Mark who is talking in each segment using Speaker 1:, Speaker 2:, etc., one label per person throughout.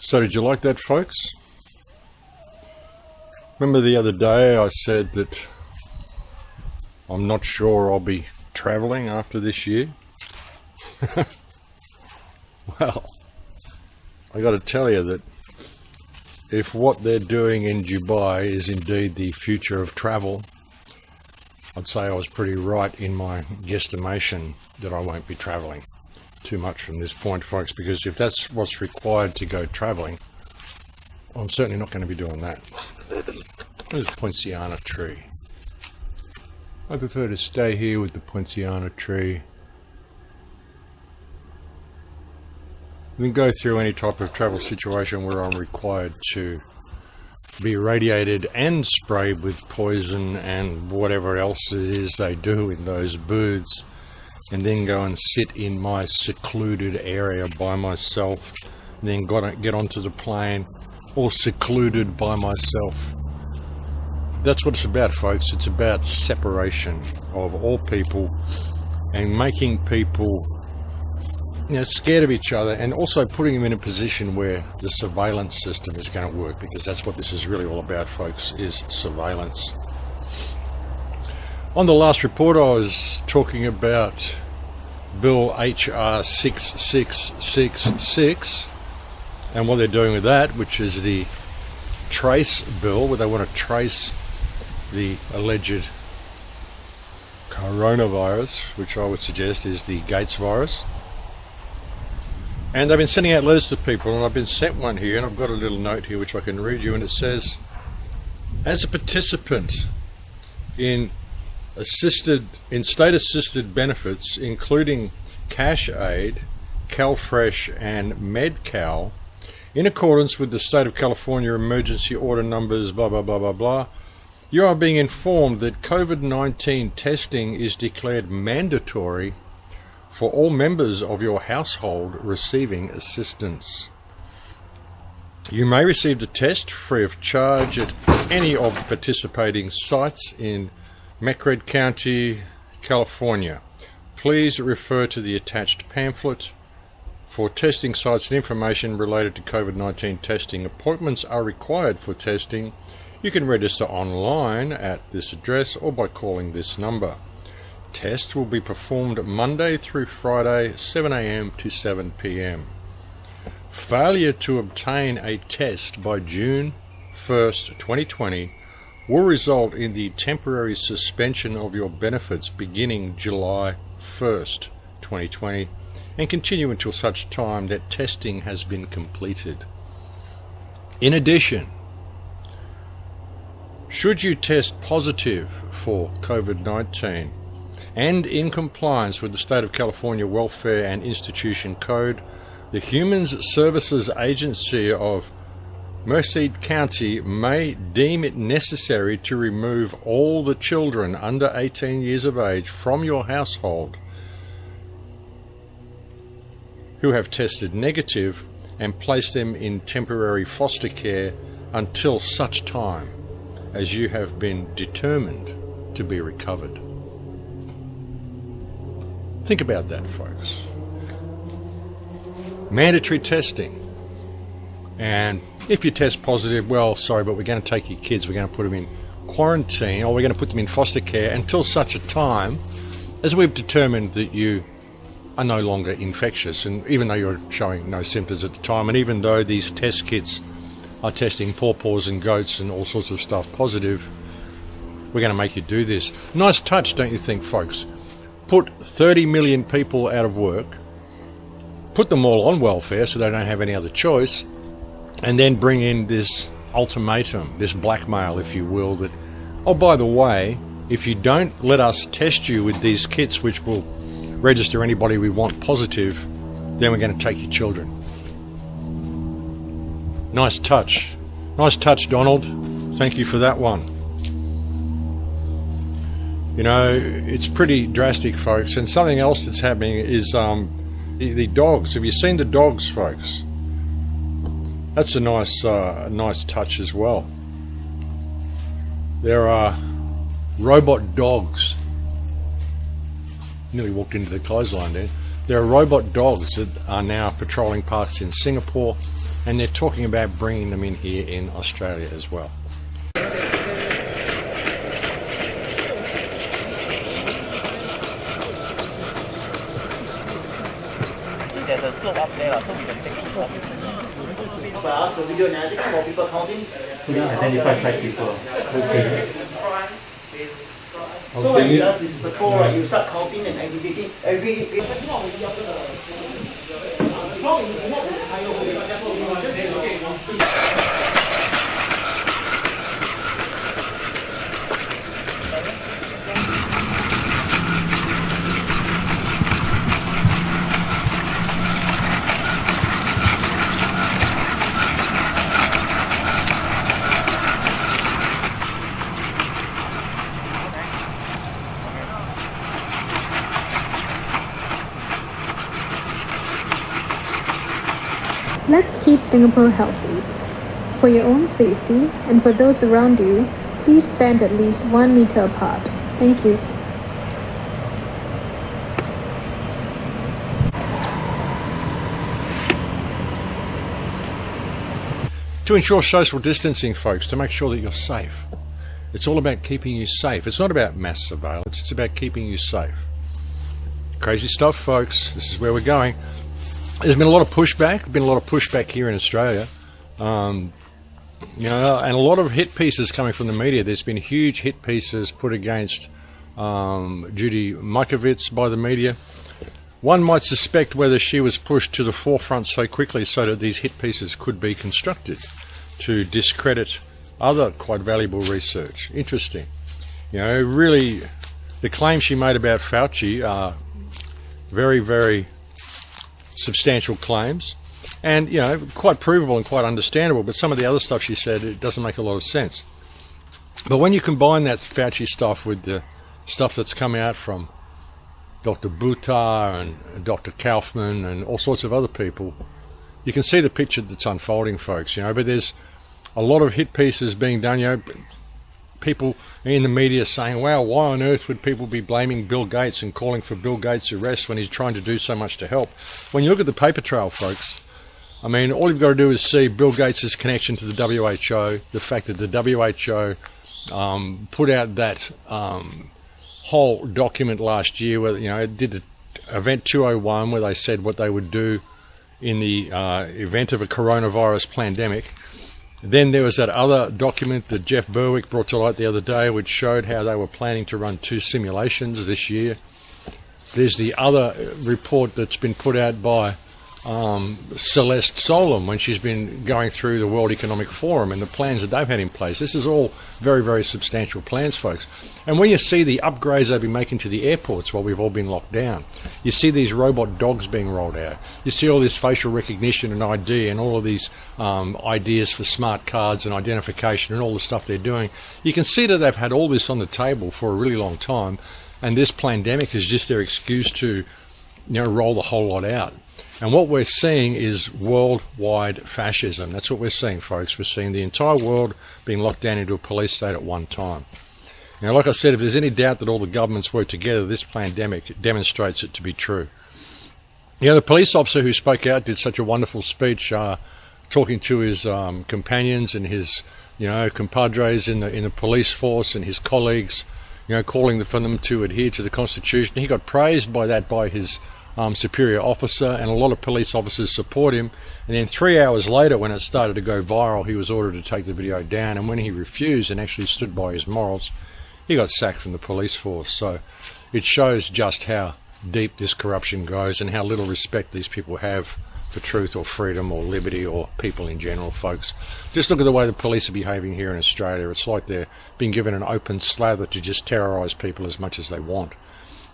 Speaker 1: So did you like that, folks? Remember the other day I said that I'm not sure I'll be travelling after this year? Well, I got to tell you that if what they're doing in Dubai is indeed the future of travel, I'd say I was pretty right in my guesstimation that I won't be travelling too much from this point, folks, because if that's what's required to go travelling, I'm certainly not going to be doing that. There's a poinciana tree. I prefer to stay here with the poinciana tree than go through any type of travel situation where I'm required to be irradiated and sprayed with poison and whatever else it is they do in those booths, and then go and sit in my secluded area by myself, and then get onto the plane all secluded by myself. That's what it's about, folks. It's about separation of all people and making people, scared of each other, and also putting them in a position where the surveillance system is going to work, because that's what this is really all about, folks, is surveillance. On the last report, I was talking about Bill HR 6666 and what they're doing with that, which is the trace bill, where they want to trace the alleged coronavirus, which I would suggest is the Gates virus. And they've been sending out letters to people, and I've been sent one here, and I've got a little note here which I can read you, and it says, as a participant in state-assisted benefits, including cash aid, CalFresh and MedCal, in accordance with the State of California emergency order numbers blah blah blah blah blah, you are being informed that COVID-19 testing is declared mandatory for all members of your household receiving assistance. You may receive the test free of charge at any of the participating sites in Mecred County, California. Please refer to the attached pamphlet for testing sites and information related to COVID-19 testing. Appointments are required for testing. You can register online at this address or by calling this number. Tests will be performed Monday through Friday, 7 a.m. to 7 p.m. Failure to obtain a test by June 1st, 2020 will result in the temporary suspension of your benefits beginning July 1st, 2020, and continue until such time that testing has been completed. In addition, should you test positive for COVID-19 and in compliance with the State of California Welfare and Institution Code, the Human Services Agency of Merced County may deem it necessary to remove all the children under 18 years of age from your household who have tested negative and place them in temporary foster care until such time as you have been determined to be recovered. Think about that, folks. Mandatory testing. And if you test positive, well, sorry, but we're going to take your kids, we're going to put them in quarantine, or we're going to put them in foster care until such a time as we've determined that you are no longer infectious. And even though you're showing no symptoms at the time, and even though these test kits are testing pawpaws and goats and all sorts of stuff positive, we're going to make you do this. Nice touch, don't you think, folks? Put 30 million people out of work, put them all on welfare so they don't have any other choice, and then bring in this ultimatum, this blackmail, if you will, that, oh, by the way, if you don't let us test you with these kits which will register anybody we want positive, then we're going to take your children. Nice touch. Nice touch, Donald. Thank you for that one. It's pretty drastic, folks. And something else that's happening is the dogs. Have you seen the dogs, folks? That's a nice touch as well. There are robot dogs. Nearly walked into the clothesline there. There are robot dogs that are now patrolling parks in Singapore, and they're talking about bringing them in here in Australia as well.
Speaker 2: There's a slope up there, so we can take a slope.
Speaker 3: If I ask the video analytics for people counting,
Speaker 4: so you identify 5 people. Okay.
Speaker 3: So what he does is before you start counting and aggregating,
Speaker 5: Let's keep Singapore healthy. For your own safety and for those around you, please stand at least 1 meter apart. Thank you.
Speaker 1: To ensure social distancing, folks, to make sure that you're safe. It's all about keeping you safe. It's not about mass surveillance, it's about keeping you safe. Crazy stuff, folks. This is where we're going. There's been a lot of pushback here in Australia. And a lot of hit pieces coming from the media. There's been huge hit pieces put against Judy Mikovits by the media. One might suspect whether she was pushed to the forefront so quickly so that these hit pieces could be constructed to discredit other quite valuable research. Interesting. Really, the claims she made about Fauci are very, very substantial claims, and quite provable and quite understandable, but some of the other stuff she said, it doesn't make a lot of sense. But when you combine that Fauci stuff with the stuff that's come out from Dr. Buttar and Dr. Kaufman and all sorts of other people, you can see the picture that's unfolding, folks. But there's a lot of hit pieces being done. People in the media saying, wow, why on earth would people be blaming Bill Gates and calling for Bill Gates' arrest when he's trying to do so much to help? When you look at the paper trail, folks, I mean, all you've got to do is see Bill Gates' connection to the WHO, the fact that the WHO put out that whole document last year where, it did the Event 201 where they said what they would do in the event of a coronavirus pandemic. Then there was that other document that Jeff Berwick brought to light the other day, which showed how they were planning to run 2 simulations this year. There's the other report that's been put out by Celeste Solum when she's been going through the World Economic Forum and the plans that they've had in place. This is all very, very substantial plans, folks. And when you see the upgrades they've been making to the airports while we've all been locked down, you see these robot dogs being rolled out. You see all this facial recognition and ID and all of these ideas for smart cards and identification and all the stuff they're doing. You can see that they've had all this on the table for a really long time, and this pandemic is just their excuse to roll the whole lot out. And what we're seeing is worldwide fascism. That's what we're seeing, folks. We're seeing the entire world being locked down into a police state at one time. Now, like I said, if there's any doubt that all the governments work together, this pandemic demonstrates it to be true. The police officer who spoke out did such a wonderful speech, talking to his companions and his, compadres in the police force and his colleagues, calling for them to adhere to the Constitution. He got praised by his superior officer, and a lot of police officers support him. And then 3 hours later, when it started to go viral, he was ordered to take the video down, and when he refused and actually stood by his morals, he got sacked from the police force. So it shows just how deep this corruption goes and how little respect these people have for truth or freedom or liberty or people in general, folks. Just look at the way the police are behaving here in Australia. It's like they're being given an open slather to just terrorise people as much as they want.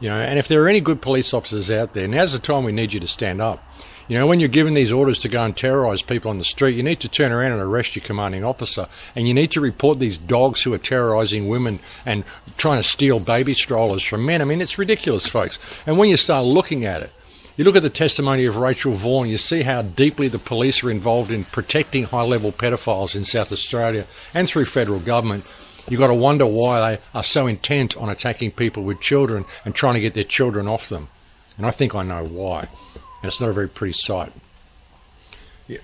Speaker 1: And if there are any good police officers out there, now's the time we need you to stand up. When you're given these orders to go and terrorise people on the street, you need to turn around and arrest your commanding officer. And you need to report these dogs who are terrorising women and trying to steal baby strollers from men. I mean, it's ridiculous, folks. And when you start looking at it, you look at the testimony of Rachel Vaughan, you see how deeply the police are involved in protecting high-level pedophiles in South Australia and through federal government. You've got to wonder why they are so intent on attacking people with children and trying to get their children off them. And I think I know why. And it's not a very pretty sight.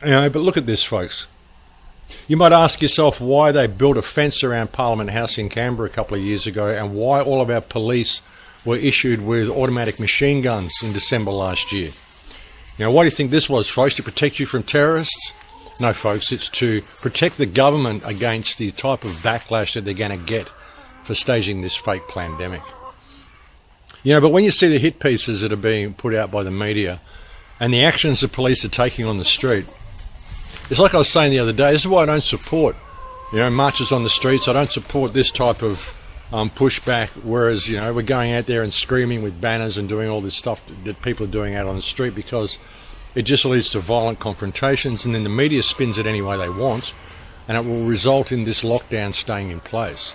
Speaker 1: But look at this, folks. You might ask yourself why they built a fence around Parliament House in Canberra a couple of years ago, and why all of our police were issued with automatic machine guns in December last year. Why do you think this was, folks? To protect you from terrorists? No, folks, it's to protect the government against the type of backlash that they're going to get for staging this fake pandemic. But when you see the hit pieces that are being put out by the media and the actions the police are taking on the street, it's like I was saying the other day, this is why I don't support, marches on the streets. I don't support this type of pushback, whereas, we're going out there and screaming with banners and doing all this stuff that people are doing out on the street, because it just leads to violent confrontations, and then the media spins it any way they want, and it will result in this lockdown staying in place.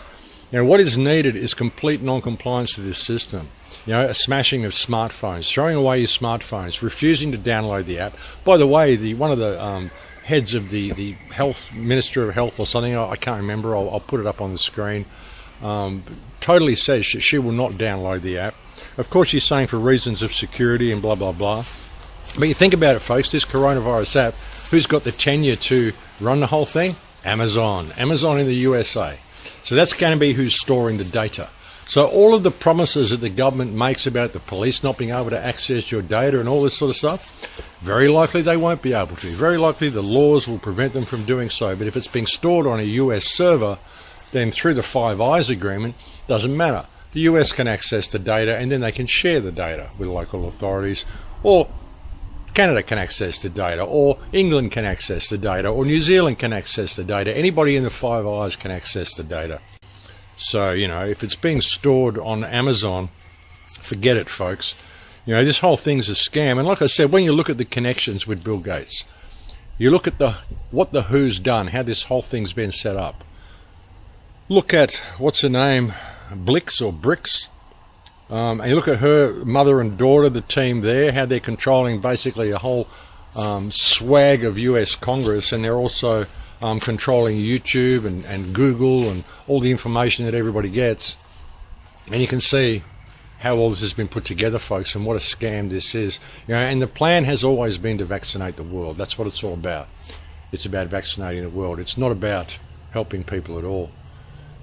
Speaker 1: What is needed is complete non-compliance to this system. A smashing of smartphones, throwing away your smartphones, refusing to download the app. By the way, one of the heads of the health, Minister of Health or something, I can't remember, I'll put it up on the screen, totally says she will not download the app. Of course, she's saying for reasons of security and blah, blah, blah. But you think about it, folks, this coronavirus app, who's got the tenure to run the whole thing? Amazon in the USA. So that's going to be who's storing the data. So all of the promises that the government makes about the police not being able to access your data and all this sort of stuff, very likely they won't be able to. Very likely the laws will prevent them from doing so. But if it's being stored on a US server, then through the Five Eyes agreement, doesn't matter. The US can access the data, and then they can share the data with local authorities, or Canada can access the data, or England can access the data, or New Zealand can access the data. Anybody in the Five Eyes can access the data. So, if it's being stored on Amazon, forget it, folks. This whole thing's a scam. And like I said, when you look at the connections with Bill Gates, you look at what the WHO's done, how this whole thing's been set up. Look at, what's her name, Blix or Brix, and you look at her mother and daughter, the team there, how they're controlling basically a whole swag of US Congress, and they're also controlling YouTube and Google and all the information that everybody gets. And you can see how all this has been put together, folks, and what a scam this is. And the plan has always been to vaccinate the world. That's what it's all about. It's about vaccinating the world. It's not about helping people at all.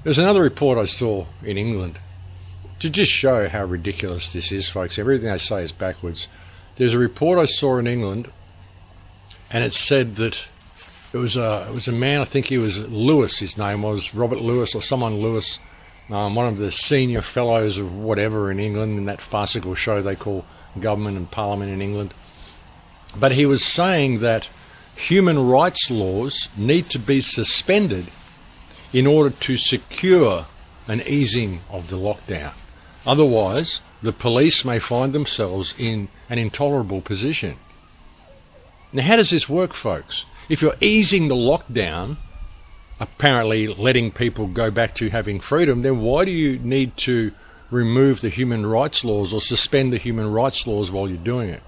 Speaker 1: There's another report I saw in England to just show how ridiculous this is, folks. Everything they say is backwards. There's a report I saw in England, and it said that it was a man, I think he was Lewis, his name was, Robert Lewis or someone Lewis, one of the senior fellows of whatever in England, in that farcical show they call Government and Parliament in England. But he was saying that human rights laws need to be suspended in order to secure an easing of the lockdown. Otherwise, the police may find themselves in an intolerable position. Now, how does this work, folks? If you're easing the lockdown, apparently letting people go back to having freedom, then why do you need to remove the human rights laws or suspend the human rights laws while you're doing it?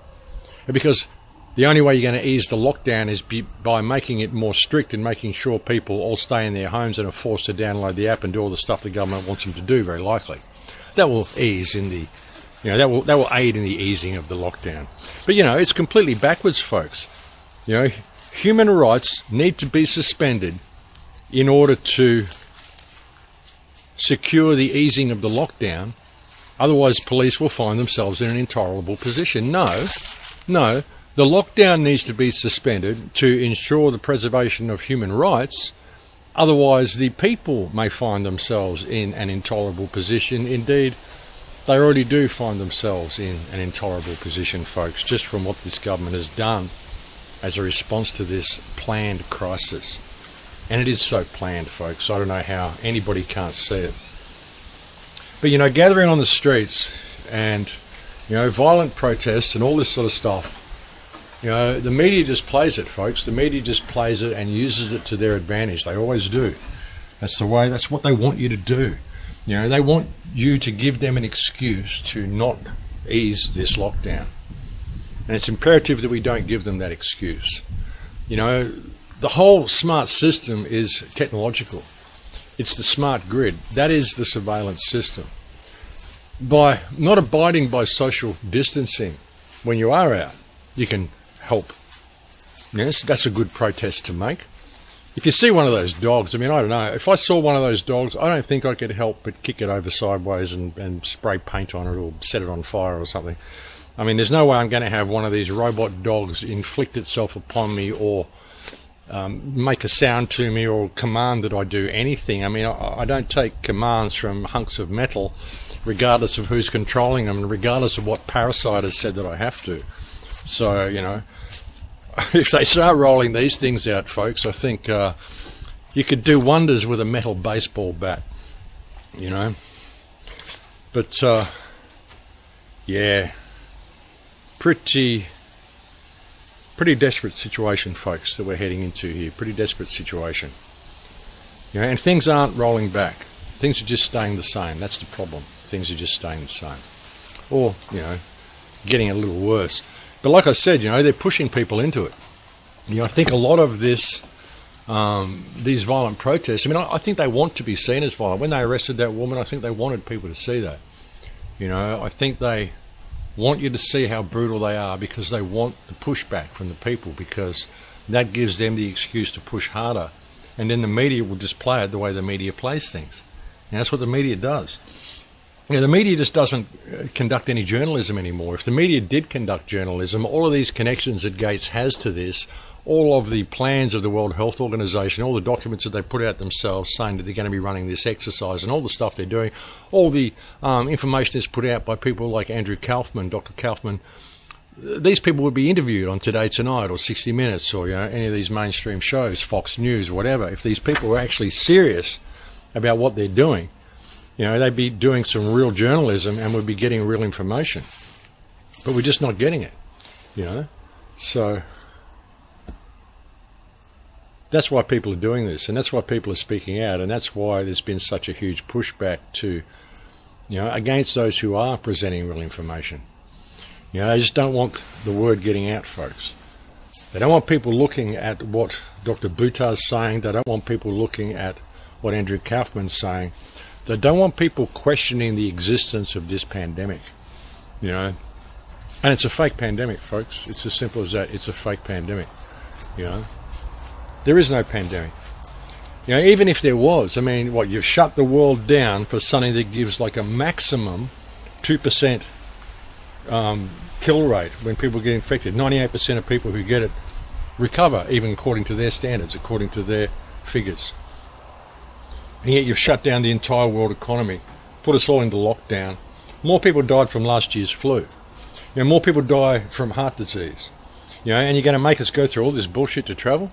Speaker 1: Because the only way you're going to ease the lockdown is by making it more strict and making sure people all stay in their homes and are forced to download the app and do all the stuff the government wants them to do, very likely. That will ease in the, that will aid in the easing of the lockdown. But, it's completely backwards, folks. Human rights need to be suspended in order to secure the easing of the lockdown. Otherwise, police will find themselves in an intolerable position. No, the lockdown needs to be suspended to ensure the preservation of human rights. Otherwise, the people may find themselves in an intolerable position. Indeed, they already do find themselves in an intolerable position, folks, just from what this government has done as a response to this planned crisis. And it is so planned, folks. I don't know how anybody can't see it. But, gathering on the streets and, violent protests and all this sort of stuff, the media just plays it, folks. The media just plays it and uses it to their advantage. They always do. That's what they want you to do. They want you to give them an excuse to not ease this lockdown. And it's imperative that we don't give them that excuse. The whole smart system is technological. It's the smart grid. That is the surveillance system. By not abiding by social distancing when you are out, you can help Yes, that's a good protest to make. If you see one of those dogs, I mean, I don't know. If I saw one of those dogs, I don't think I could help but kick it over sideways and spray paint on it or set it on fire or something. I mean, there's no way I'm going to have one of these robot dogs inflict itself upon me or make a sound to me or command that I do anything. I mean, I don't take commands from hunks of metal, regardless of who's controlling them and regardless of what parasite has said that I have to. So, you know, if they start rolling these things out, folks, I think you could do wonders with a metal baseball bat, you know. But, yeah, pretty desperate situation, folks, that we're heading into here. Pretty desperate situation. You know, and things aren't rolling back. Things are just staying the same. That's the problem. Things are just staying the same. Or, you know, getting a little worse. But like I said, you know, they're pushing people into it. You know, I think a lot of this, these violent protests, I mean, I think they want to be seen as violent. When they arrested that woman, I think they wanted people to see that. You know, I think they want you to see how brutal they are because they want the pushback from the people, because that gives them the excuse to push harder. And then the media will just play it the way the media plays things. And that's what the media does. You know, the media just doesn't conduct any journalism anymore. If the media did conduct journalism, all of these connections that Gates has to this, all of the plans of the World Health Organization, all the documents that they put out themselves saying that they're going to be running this exercise and all the stuff they're doing, all the information that's put out by people like Andrew Kaufman, Dr. Kaufman, these people would be interviewed on Today Tonight or 60 Minutes or, you know, any of these mainstream shows, Fox News, whatever. If these people were actually serious about what they're doing, you know, they'd be doing some real journalism and we'd be getting real information. But we're just not getting it, you know. So that's why people are doing this, and that's why people are speaking out, and that's why there's been such a huge pushback to, you know, against those who are presenting real information. You know, they just don't want the word getting out, folks. They don't want people looking at what Dr. Buttar's saying. They don't want people looking at what Andrew Kaufman's saying. They don't want people questioning the existence of this pandemic, you know. And it's a fake pandemic, folks. It's as simple as that. It's a fake pandemic, you know. There is no pandemic. You know, even if there was, I mean, what, you've shut the world down for something that gives like a maximum 2% kill rate when people get infected. 98% of people who get it recover, even according to their standards, according to their figures. And yet you've shut down the entire world economy, put us all into lockdown. More people died from last year's flu. You know, more people die from heart disease. You know, and you're going to make us go through all this bullshit to travel?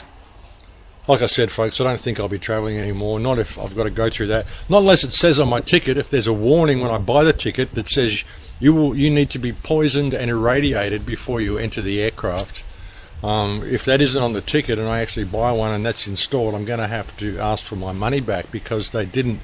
Speaker 1: Like I said, folks, I don't think I'll be travelling anymore. Not if I've got to go through that. Not unless it says on my ticket, if there's a warning when I buy the ticket that says you need to be poisoned and irradiated before you enter the aircraft. If that isn't on the ticket and I actually buy one and that's installed, I'm going to have to ask for my money back because they didn't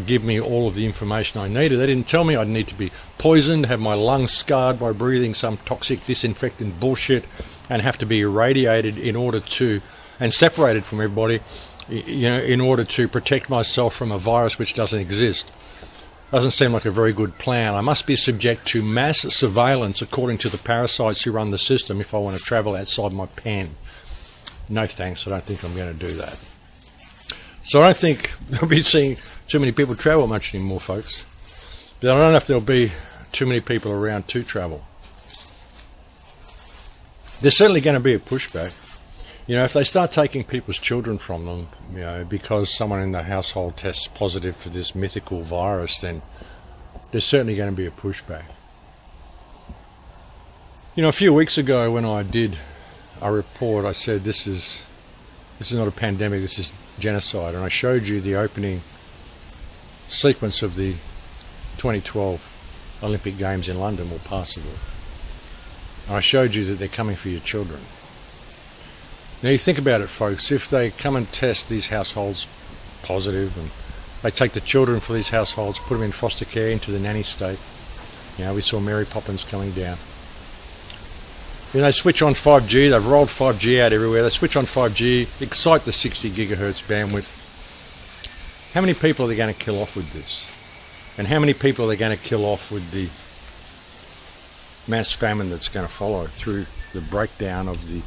Speaker 1: give me all of the information I needed. They didn't tell me I'd need to be poisoned, have my lungs scarred by breathing some toxic disinfectant bullshit, and have to be irradiated in order to, and separated from everybody, you know, in order to protect myself from a virus which doesn't exist. Doesn't seem like a very good plan. I must be subject to mass surveillance according to the parasites who run the system if I want to travel outside my pen. No thanks, I don't think I'm going to do that. So I don't think I'll be seeing too many people travel much anymore, folks. But I don't know if there'll be too many people around to travel. There's certainly going to be a pushback. You know, if they start taking people's children from them, you know, because someone in the household tests positive for this mythical virus, then there's certainly going to be a pushback. You know, a few weeks ago when I did a report, I said this is not a pandemic, this is genocide, and I showed you the opening sequence of the 2012 Olympic Games in London, or passable. And I showed you that they're coming for your children. Now you think about it, folks, if they come and test these households positive and they take the children for these households, put them in foster care into the nanny state, you know, we saw Mary Poppins coming down. You know, they switch on 5G, they've rolled 5G out everywhere, they switch on 5G, excite the 60 gigahertz bandwidth. How many people are they going to kill off with this? And how many people are they going to kill off with the mass famine that's going to follow through the breakdown of the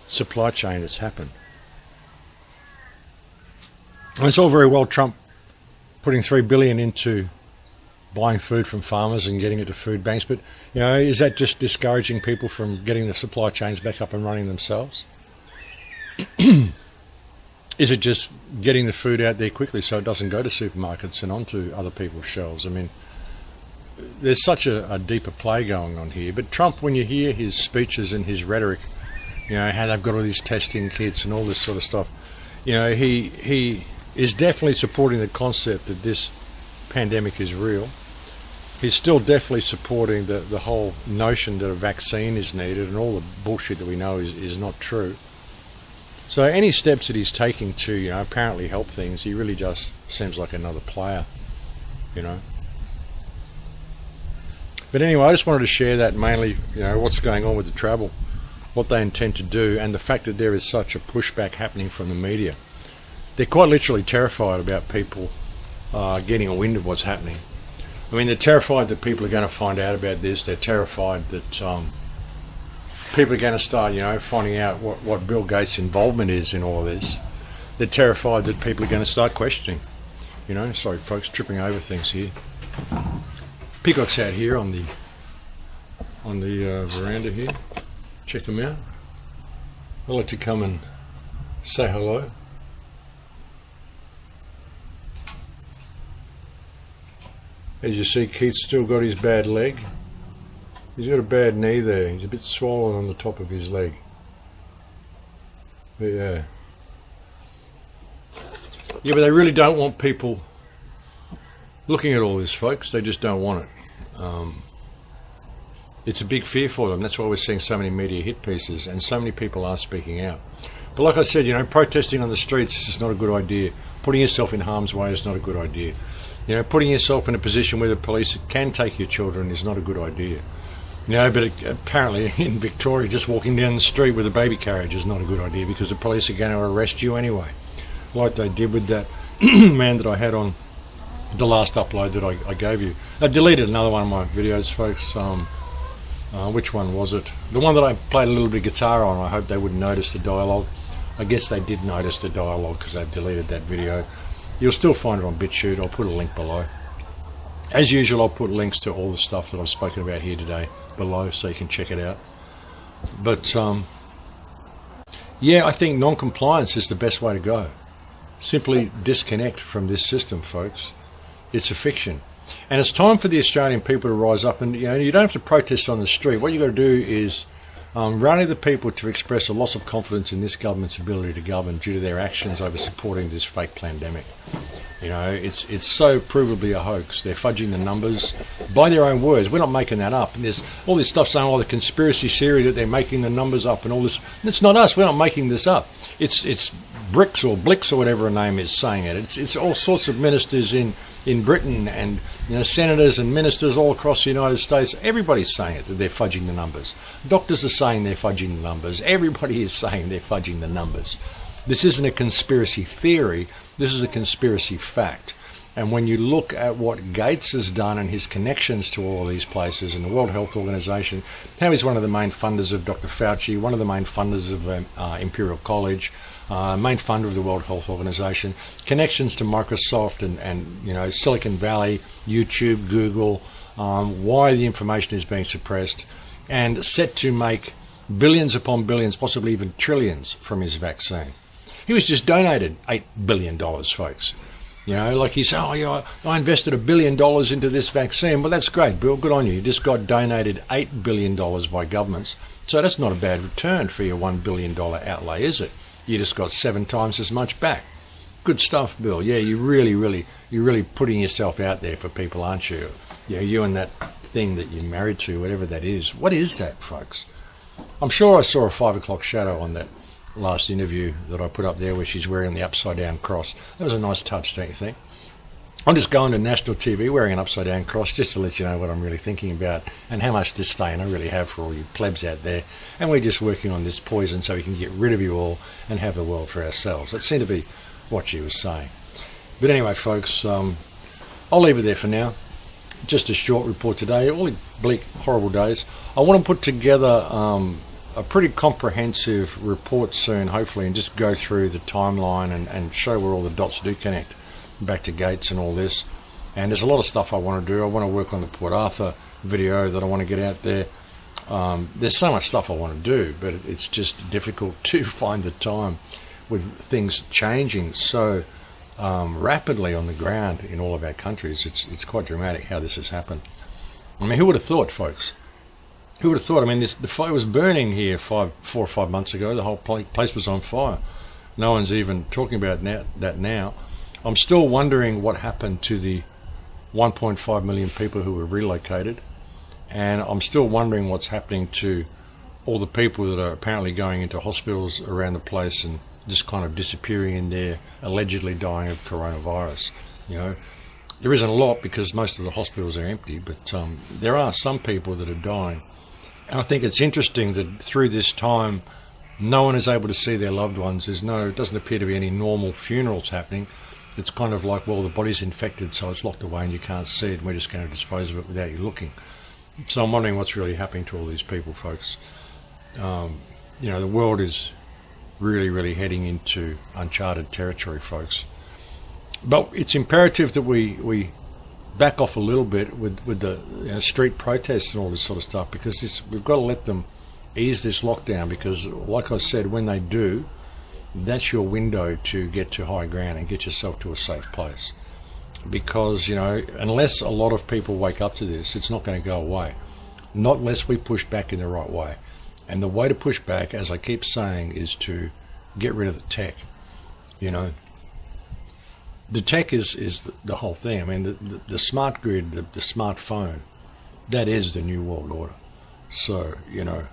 Speaker 1: supply chain that's happened. And it's all very well Trump putting $3 billion into buying food from farmers and getting it to food banks, but is that just discouraging people from getting the supply chains back up and running themselves? Is it just getting the food out there quickly so it doesn't go to supermarkets and onto other people's shelves? I mean, there's such a deeper play going on here. But Trump, when you hear his speeches and his rhetoric, how they've got all these testing kits and all this sort of stuff, he is definitely supporting the concept that this pandemic is real. He's still definitely supporting the whole notion that a vaccine is needed, and all the bullshit that we know is not true. So any steps that he's taking to, apparently help things, he really just seems like another player, But anyway, I just wanted to share that mainly, what's going on with the travel, what they intend to do, and the fact that there is such a pushback happening from the media. They're quite literally terrified about people getting a wind of what's happening. I mean, they're terrified that people are going to find out about this. They're terrified that people are going to start, finding out what Bill Gates' involvement is in all of this. They're terrified that people are going to start questioning. Sorry, folks, tripping over things here. Peacocks out here on the veranda here. Check them out. I'd like to come and say hello. As you see, Keith's still got his bad leg. He's got a bad knee there. He's a bit swollen on the top of his leg. But yeah, but they really don't want people looking at all this, folks. They just don't want it. It's a big fear for them. That's why we're seeing so many media hit pieces and so many people are speaking out. But like I said, protesting on the streets is just not a good idea. Putting yourself in harm's way is not a good idea. Putting yourself in a position where the police can take your children is not a good idea. But apparently in Victoria, just walking down the street with a baby carriage is not a good idea because the police are going to arrest you anyway. Like they did with that man that I had on the last upload that I gave you. I deleted another one of my videos, folks. Which one was it? The one that I played a little bit of guitar on. I hope they wouldn't notice the dialogue. I guess they did notice the dialogue because they've deleted that video. You'll still find it on BitChute. I'll put a link below. As usual, I'll put links to all the stuff that I've spoken about here today below so you can check it out. But I think non-compliance is the best way to go. Simply disconnect from this system, folks. It's a fiction. And it's time for the Australian people to rise up, and you don't have to protest on the street. What you've got to do is rally the people to express a loss of confidence in this government's ability to govern due to their actions over supporting this fake pandemic. It's so provably a hoax. They're fudging the numbers by their own words. We're not making that up. And there's all this stuff saying, the conspiracy theory that they're making the numbers up and all this. And it's not us. We're not making this up. It's Bricks or Blix or whatever her name is saying it. It's all sorts of ministers in Britain and senators and ministers all across the United States. Everybody's saying it, that they're fudging the numbers. Doctors are saying they're fudging the numbers. Everybody is saying they're fudging the numbers. This isn't a conspiracy theory. This is a conspiracy fact. And when you look at what Gates has done and his connections to all of these places and the World Health Organization, how he's one of the main funders of Dr. Fauci, one of the main funders of Imperial College, main funder of the World Health Organization, connections to Microsoft and Silicon Valley, YouTube, Google, why the information is being suppressed, and set to make billions upon billions, possibly even trillions from his vaccine. He was just donated $8 billion, folks. Like he said, I invested $1 billion into this vaccine. Well, that's great, Bill. Good on you. You just got donated $8 billion by governments. So that's not a bad return for your $1 billion outlay, is it? You just got 7 times as much back. Good stuff, Bill. Yeah, you're really putting yourself out there for people, aren't you? You and that thing that you're married to, whatever that is. What is that, folks? I'm sure I saw a 5 o'clock shadow on that last interview that I put up there where she's wearing the upside down cross. That was a nice touch, don't you think? I'm just going to national TV wearing an upside down cross just to let you know what I'm really thinking about and how much disdain I really have for all you plebs out there. And we're just working on this poison so we can get rid of you all and have the world for ourselves. That seemed to be what she was saying. But anyway, folks, I'll leave it there for now. Just a short report today. All the bleak, horrible days. I want to put together a pretty comprehensive report soon, hopefully, and just go through the timeline and show where all the dots do connect back to Gates and all this. And there's a lot of stuff I want to do. I want to work on the Port Arthur video that I want to get out there. There's so much stuff I want to do, but it's just difficult to find the time with things changing so rapidly on the ground in all of our countries. It's quite dramatic how this has happened. I mean, who would have thought, folks? Who would have thought? I mean, the fire was burning here 4 or 5 months ago. The whole place was on fire. No one's even talking about that now. I'm still wondering what happened to the 1.5 million people who were relocated. And I'm still wondering what's happening to all the people that are apparently going into hospitals around the place and just kind of disappearing in there, allegedly dying of coronavirus. You know, there isn't a lot because most of the hospitals are empty, but there are some people that are dying. And I think it's interesting that through this time, no one is able to see their loved ones. It doesn't appear to be any normal funerals happening. It's kind of like, well, the body's infected, so it's locked away and you can't see it, and we're just going to dispose of it without you looking. So I'm wondering what's really happening to all these people, folks. You know, the world is really, really heading into uncharted territory, folks. But it's imperative that we back off a little bit with the street protests and all this sort of stuff, because we've got to let them ease this lockdown, because like I said, when they do, that's your window to get to high ground and get yourself to a safe place. Because, you know, unless a lot of people wake up to this, it's not going to go away. Not unless we push back in the right way. And the way to push back, as I keep saying, is to get rid of the tech. You know, the tech is the whole thing. I mean, the smart grid, the smartphone, that is the new world order. So, you know,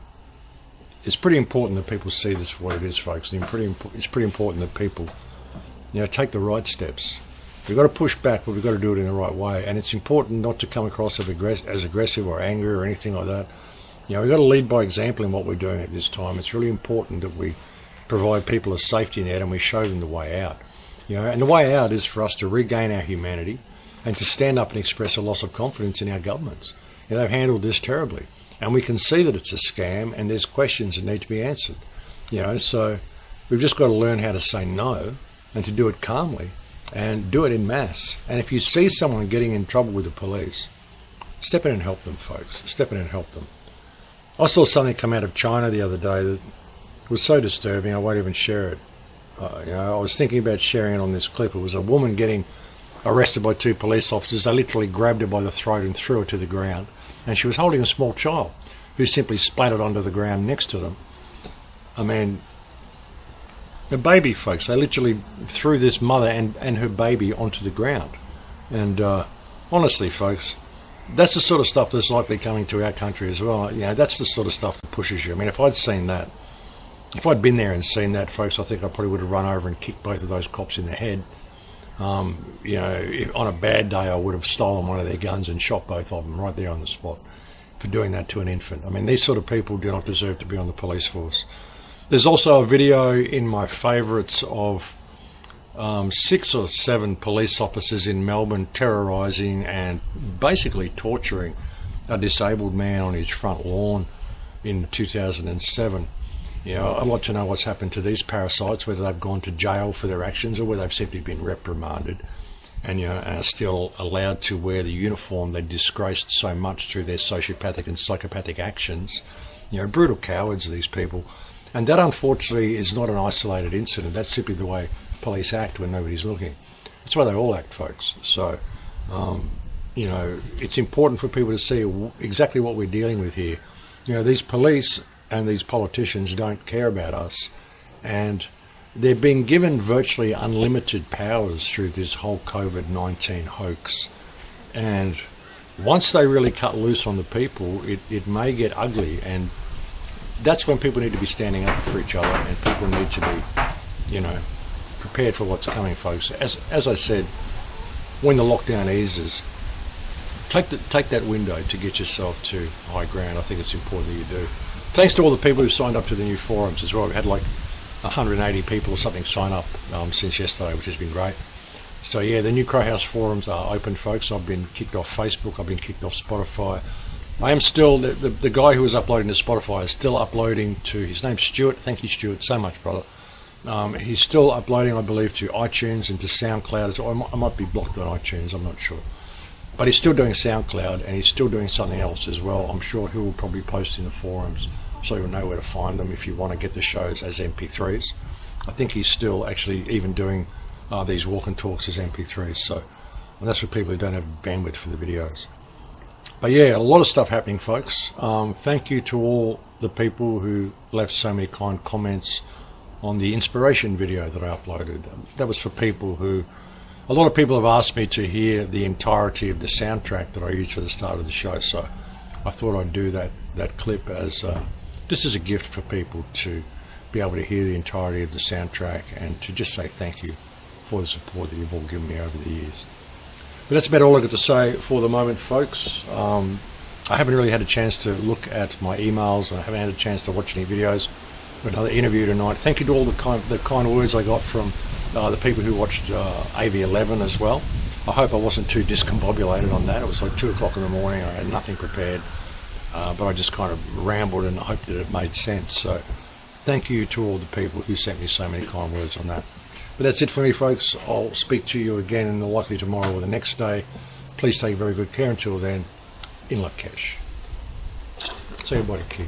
Speaker 1: it's pretty important that people see this for what it is, folks. And it's pretty important that people, you know, take the right steps. We've got to push back, but we've got to do it in the right way. And it's important not to come across as aggressive or angry or anything like that. You know, we've got to lead by example in what we're doing at this time. It's really important that we provide people a safety net and we show them the way out. You know, and the way out is for us to regain our humanity and to stand up and express a loss of confidence in our governments. You know, they've handled this terribly. And we can see that it's a scam and there's questions that need to be answered. You know, so we've just got to learn how to say no and to do it calmly and do it in mass. And if you see someone getting in trouble with the police, step in and help them, folks. Step in and help them. I saw something come out of China the other day that was so disturbing I won't even share it. You know, I was thinking about sharing it on this clip. It was a woman getting arrested by 2 police officers. They literally grabbed her by the throat and threw her to the ground. And she was holding a small child who simply splattered onto the ground next to them. I mean, a baby, folks. They literally threw this mother and her baby onto the ground. And honestly, folks, that's the sort of stuff that's likely coming to our country as well. You know, that's the sort of stuff that pushes you. I mean, if I'd seen that, if I'd been there and seen that, folks, I think I probably would have run over and kicked both of those cops in the head. You know, on a bad day, I would have stolen one of their guns and shot both of them right there on the spot for doing that to an infant. I mean, these sort of people do not deserve to be on the police force. There's also a video in my favourites of 6 or 7 police officers in Melbourne terrorising and basically torturing a disabled man on his front lawn in 2007. You know, I'd like to know what's happened to these parasites, whether they've gone to jail for their actions or whether they've simply been reprimanded and, you know, and are still allowed to wear the uniform they disgraced so much through their sociopathic and psychopathic actions. You know, brutal cowards, these people. And that, unfortunately, is not an isolated incident. That's simply the way police act when nobody's looking. That's why they all act, folks. So, you know, it's important for people to see exactly what we're dealing with here. You know, these police and these politicians don't care about us, and they're being given virtually unlimited powers through this whole COVID-19 hoax. And once they really cut loose on the people, it may get ugly, and that's when people need to be standing up for each other, and people need to be, you know, prepared for what's coming, folks. As I said, when the lockdown eases, take that window to get yourself to high ground. I think it's important that you do. Thanks to all the people who signed up to the new forums as well. We had like 180 people or something sign up since yesterday, which has been great. So yeah, the new Crowhouse Forums are open, folks. I've been kicked off Facebook. I've been kicked off Spotify. I am still, the guy who was uploading to Spotify is still uploading to, his name's Stuart. Thank you, Stuart, so much, brother. He's still uploading, I believe, to iTunes and to SoundCloud as well. I might be blocked on iTunes, I'm not sure. But he's still doing SoundCloud, and he's still doing something else as well. I'm sure he will probably post in the forums, so you'll know where to find them if you want to get the shows as MP3s. I think he's still actually even doing these walk and talks as MP3s, so and that's for people who don't have bandwidth for the videos. But yeah, a lot of stuff happening, folks. Thank you to all the people who left so many kind comments on the inspiration video that I uploaded. That was for people who, a lot of people have asked me to hear the entirety of the soundtrack that I used for the start of the show, so I thought I'd do that clip as just as a gift for people to be able to hear the entirety of the soundtrack and to just say thank you for the support that you've all given me over the years. But that's about all I've got to say for the moment, folks. I haven't really had a chance to look at my emails, and I haven't had a chance to watch any videos. Another interview tonight. Thank you to all the kind words I got from the people who watched AV11 as well. I hope I wasn't too discombobulated on that. It was like 2 o'clock in the morning. I had nothing prepared, but I just kind of rambled and hoped that it made sense. So thank you to all the people who sent me so many kind words on that. But that's it for me, folks. I'll speak to you again likely tomorrow or the next day. Please take very good care until then. In Lakesh. So everybody keep